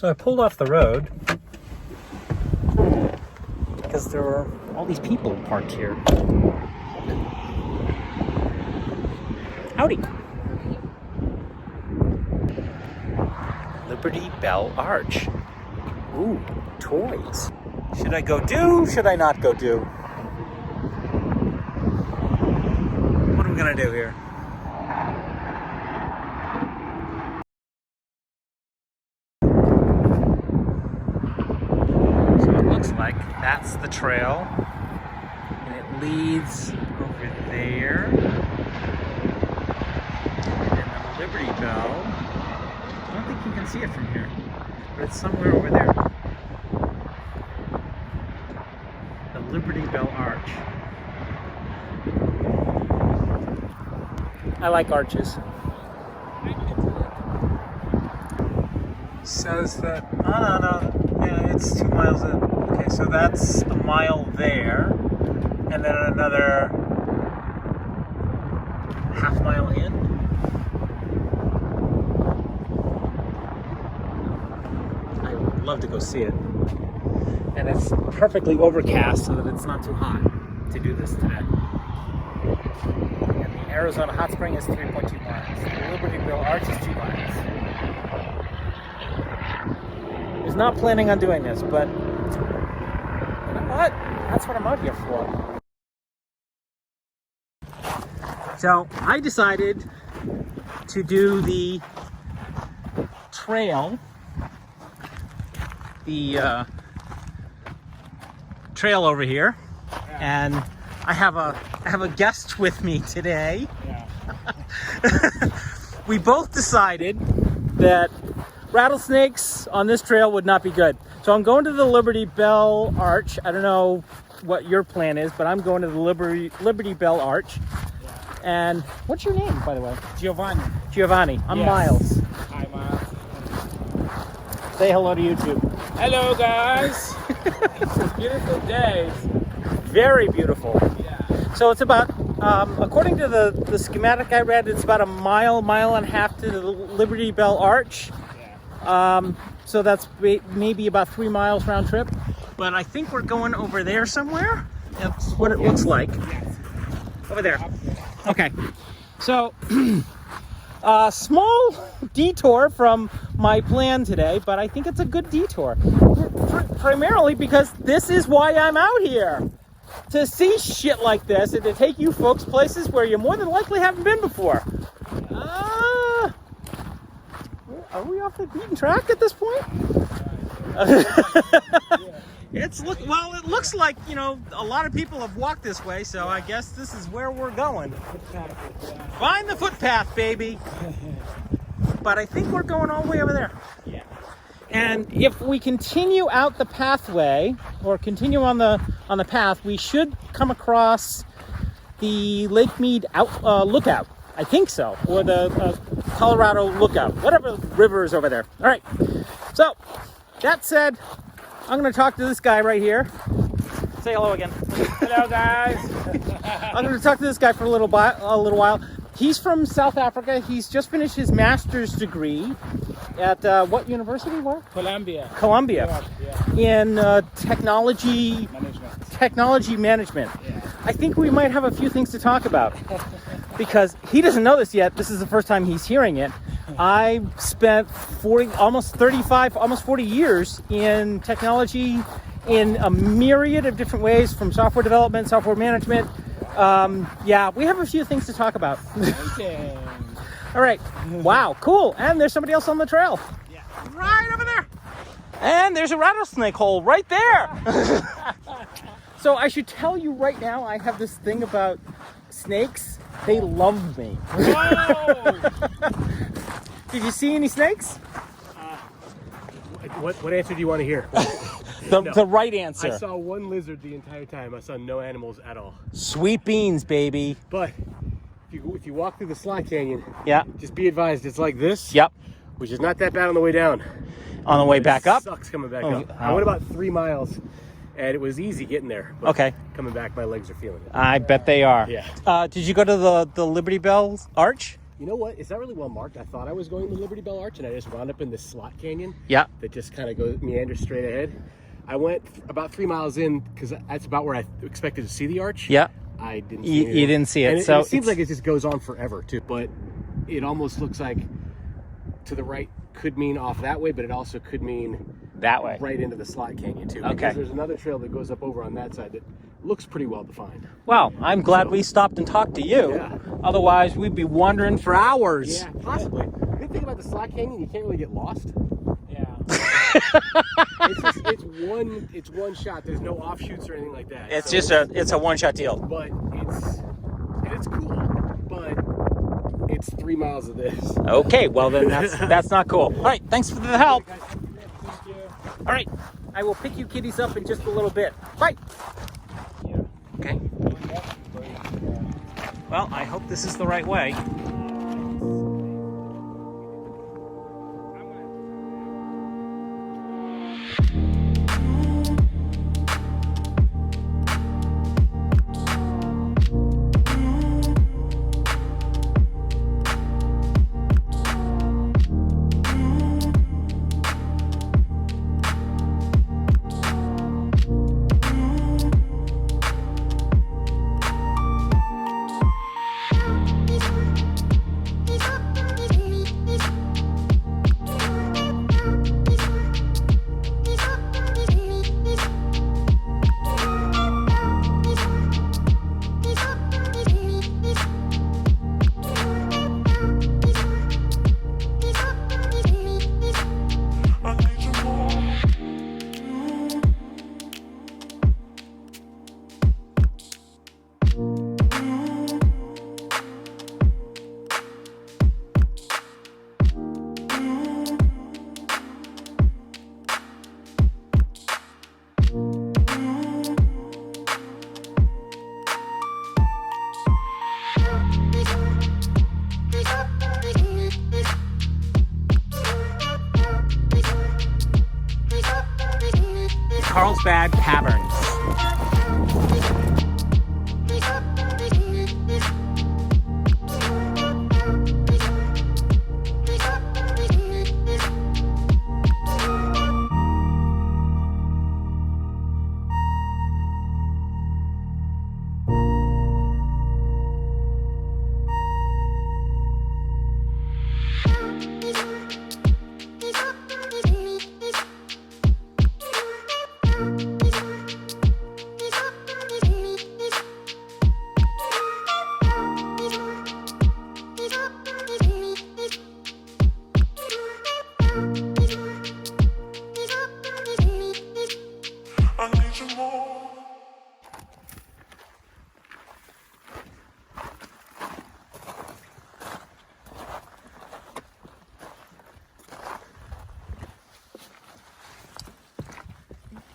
So I pulled off the road because there were all these people parked here. Howdy. Liberty Bell Arch. Ooh, toys. Should I go do? Should I not go do? What are we gonna do here? So it looks like that's the trail, and it leads over there, and the Liberty Bell. I don't think you can see it from here, but it's somewhere over there. The Liberty Bell Arch. I like arches. Says that, oh no, yeah, it's 2 miles in. Okay, so that's a mile there, and then another half mile in. I would love to go see it. And it's perfectly overcast so that it's not too hot to do this today. And the Arizona Hot Spring is 3.2 miles. The Liberty Bell Arch is 2 miles. I was not planning on doing this, but you know what? That's what I'm out here for. So I decided to do the trail, trail over here, and I have a guest with me today. Yeah. We both decided that rattlesnakes on this trail would not be good. So I'm going to the Liberty Bell Arch. I don't know what your plan is, but I'm going to the Liberty Bell Arch. Yeah. And what's your name, by the way? Giovanni. I'm yes. Miles. Hi, Miles. Say hello to YouTube. Hello, guys. It's a beautiful day. Very beautiful. Yeah. So it's about, according to the schematic I read, it's about a mile and a half to the Liberty Bell Arch. So that's maybe about 3 miles round trip. But I think we're going over there somewhere. That's what it looks like. Yes. Over there. Okay. So, small detour from my plan today, but I think it's a good detour. Primarily because this is why I'm out here. To see shit like this and to take you folks places where you more than likely haven't been before. Are we off the beaten track at this point? It looks like, you know, a lot of people have walked this way, so I guess this is where we're going. Find the footpath, baby. But I think we're going all the way over there. Yeah. And if we continue out the pathway, or continue on the path, we should come across the Lake Mead lookout. I think so, or the Colorado lookout, whatever river is over there. All right. So that said, I'm going to talk to this guy right here. Say hello again. Hello, guys. I'm going to talk to this guy for a little while. He's from South Africa. He's just finished his master's degree at what university? Where? Columbia. Yeah. In technology management. Yeah. I think we might have a few things to talk about because he doesn't know this yet. This is the first time he's hearing it. I spent 40 years in technology in a myriad of different ways, from software development, software management. Yeah, we have a few things to talk about. Okay. All right. Wow, cool. And there's somebody else on the trail. Yeah. Right over there. And there's a rattlesnake hole right there. So I should tell you right now, I have this thing about snakes. They love me. Whoa! Did you see any snakes? What answer do you want to hear? The right answer. I saw one lizard the entire time. I saw no animals at all. Sweet beans, baby. But if you walk through the Slot Canyon, yeah, just be advised it's like this. Yep. Which is not that bad on the way down. On the way back up? Sucks coming back up. I went about 3 miles, and it was easy getting there. But okay. Coming back, my legs are feeling it. I bet they are. Yeah. Did you go to the Liberty Bell Arch? You know what? It's not really well marked. I thought I was going to Liberty Bell Arch, and I just wound up in this slot canyon. Yeah. That just kind of meanders straight ahead. I went about 3 miles in because that's about where I expected to see the arch. Yeah. I didn't see it. You didn't see it. And So it seems like it just goes on forever too. But it almost looks like to the right could mean off that way, but it also could mean that way. right into the slot canyon too. Okay. Because there's another trail that goes up over on that side that looks pretty well defined. Well, I'm glad we stopped and talked to you. Yeah. Otherwise, we'd be wandering for hours. Yeah, possibly. The good thing about the slot canyon, you can't really get lost. Yeah. It's one shot. There's no offshoots or anything like that. It's So just it's a one-shot deal. But it's cool. But it's 3 miles of this. Okay, well then that's not cool. All right, thanks for the help. Thank you. All right, I will pick you kitties up in just a little bit. Bye. Yeah. Okay. Well, I hope this is the right way. Carlsbad Caverns.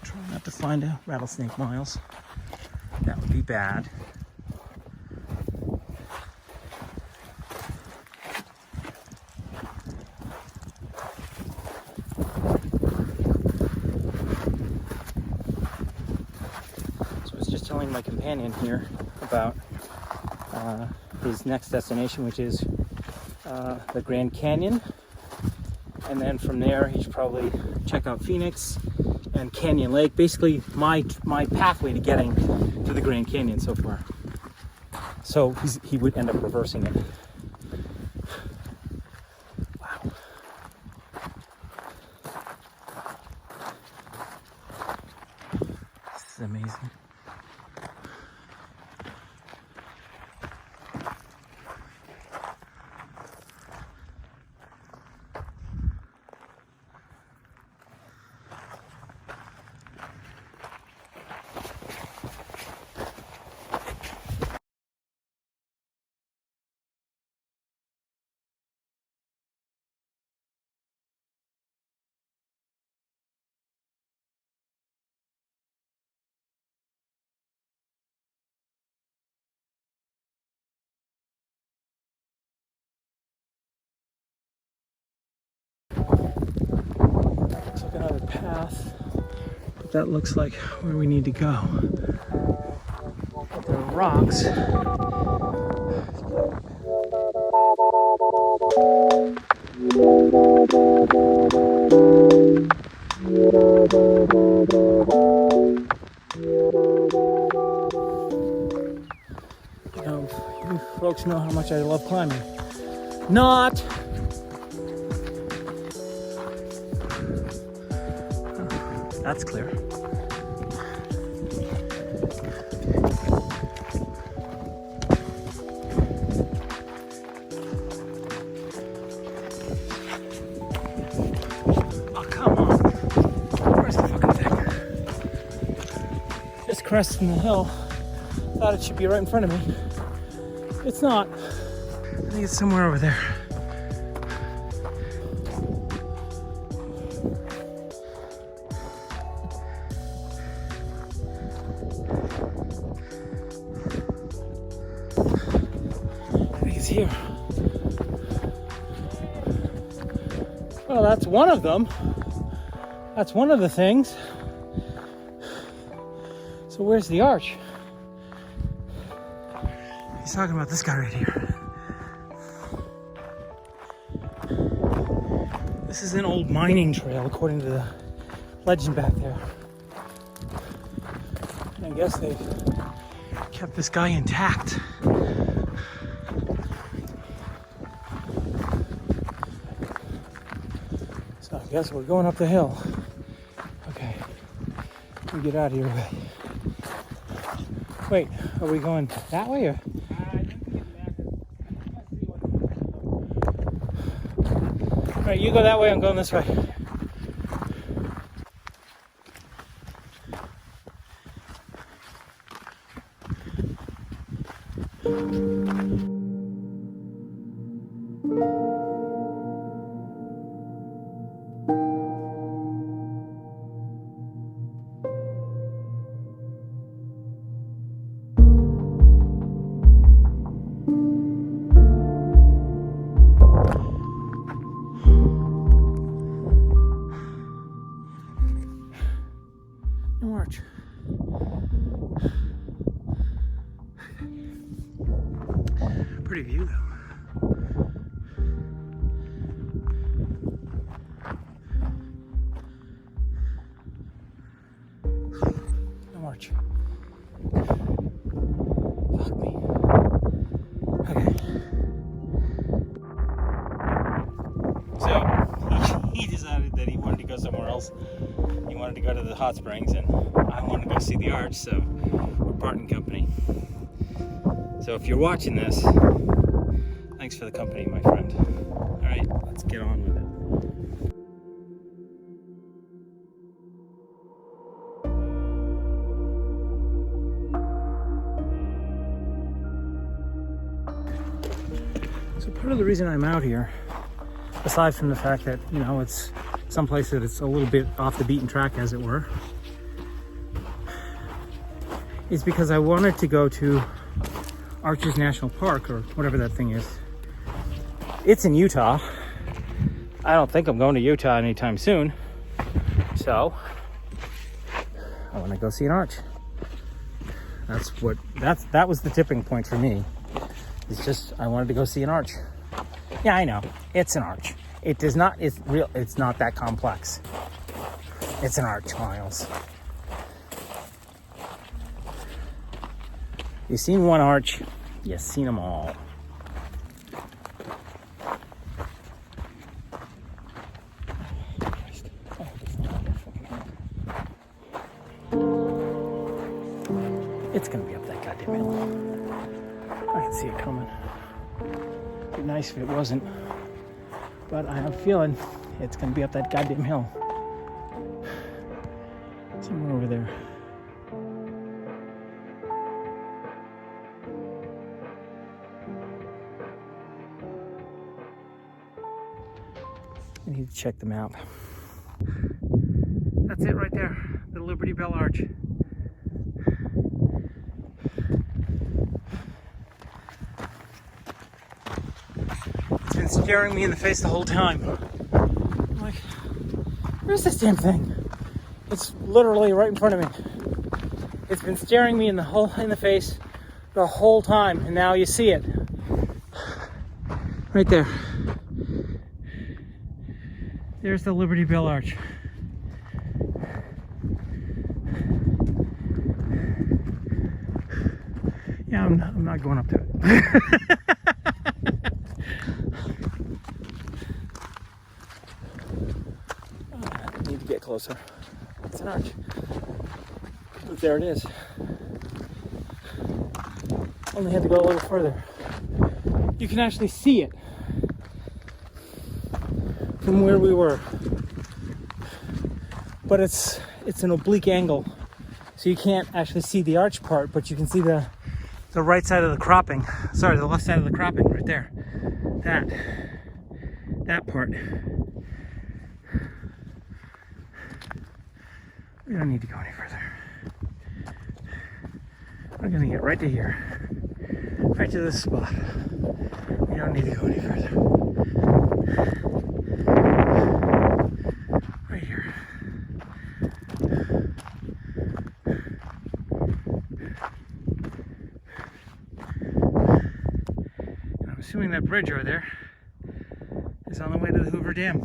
Try not to find a rattlesnake, Miles. That would be bad. So I was just telling my companion here about his next destination, which is the Grand Canyon. And then from there, he should probably check out Phoenix and Canyon Lake. Basically, my pathway to getting to the Grand Canyon so far. So he would end up reversing it. Wow. This is amazing. Looks like another path, but that looks like where we need to go. There are rocks. You folks know how much I love climbing. Not. That's clear. Oh, come on. Where's the fucking thing? Just cresting the hill. Thought it should be right in front of me. It's not. I think it's somewhere over there. I think it's here. Well, that's one of them. That's one of the things. So where's the arch? He's talking about this guy right here. This is an old mining trail, according to the legend back there. And I guess they've kept this guy intact. So I guess we're going up the hill. Okay, we get out of here. Wait, are we going that way or? All right, you go that way, I'm going this way. March. Pretty view though. No march. Fuck me. Okay. So he decided that he wanted to go somewhere else. He wanted to go to the hot springs, and I wanted to go see the arch, so we're parting company. So if you're watching this, thanks for the company, my friend. All right, let's get on with it. So part of the reason I'm out here, aside from the fact that, you know, it's someplace that it's a little bit off the beaten track, as it were, is because I wanted to go to Arches National Park, or whatever that thing is. It's in Utah. I don't think I'm going to Utah anytime soon. So I want to go see an arch. That was the tipping point for me. It's just I wanted to go see an arch. Yeah, I know. It's an arch. It's not that complex. It's an arch, Miles. You've seen one arch, you've seen them all. It's gonna be up that goddamn hill. I can see it coming. It'd be nice if it wasn't, but I have a feeling it's gonna be up that goddamn hill. Somewhere over there. I need to check the map. That's it right there, the Liberty Bell Arch. It's been staring me in the face the whole time. I'm like, where's this damn thing? It's literally right in front of me. It's been staring me in the face the whole time, and now you see it. Right there. There's the Liberty Bell Arch. Yeah, I'm not going up to it. I need to get closer. It's an arch. But there it is. Only had to go a little further. You can actually see it from where we were. But it's an oblique angle. So you can't actually see the arch part, but you can see the right side of the cropping. Sorry, the left side of the cropping right there. That part. We don't need to go any further. We're gonna get right to here. Right to this spot. We don't need to go any further. Right here. And I'm assuming that bridge over there is on the way to the Hoover Dam.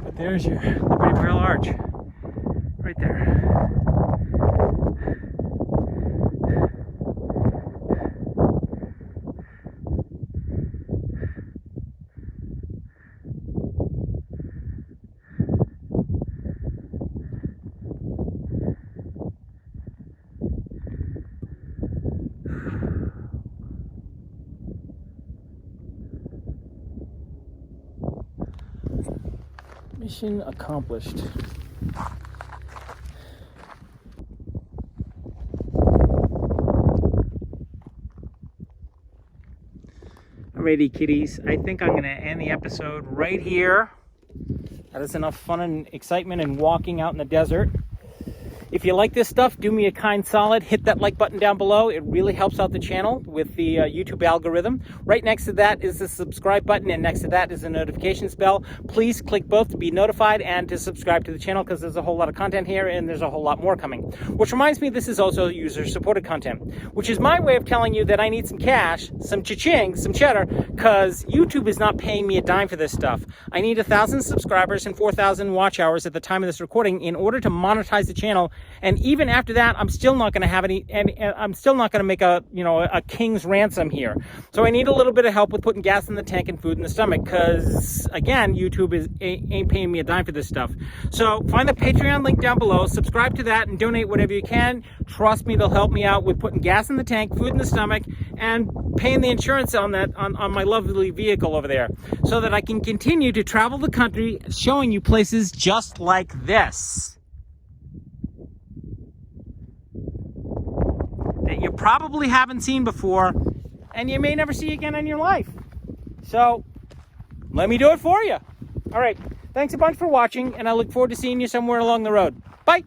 But there's your Liberty Bell Arch. Right there. Mission accomplished. Alrighty, kitties. I think I'm going to end the episode right here. That is enough fun and excitement and walking out in the desert. If you like this stuff, do me a kind solid. Hit that like button down below. It really helps out the channel with the YouTube algorithm. Right next to that is the subscribe button, and next to that is the notifications bell. Please click both to be notified and to subscribe to the channel, because there's a whole lot of content here and there's a whole lot more coming. Which reminds me, this is also user-supported content, which is my way of telling you that I need some cash, some cha-ching, some cheddar, because YouTube is not paying me a dime for this stuff. I need 1,000 subscribers and 4,000 watch hours at the time of this recording in order to monetize the channel. And even after that, I'm still not going to have any, and I'm still not going to make a king's ransom here. So I need a little bit of help with putting gas in the tank and food in the stomach, because again, YouTube ain't paying me a dime for this stuff. So find the Patreon link down below, subscribe to that, and donate whatever you can. Trust me, they'll help me out with putting gas in the tank, food in the stomach, and paying the insurance on that on my lovely vehicle over there, so that I can continue to travel the country showing you places just like this that you probably haven't seen before, and you may never see again in your life. So let me do it for you. All right, thanks a bunch for watching, and I look forward to seeing you somewhere along the road. Bye.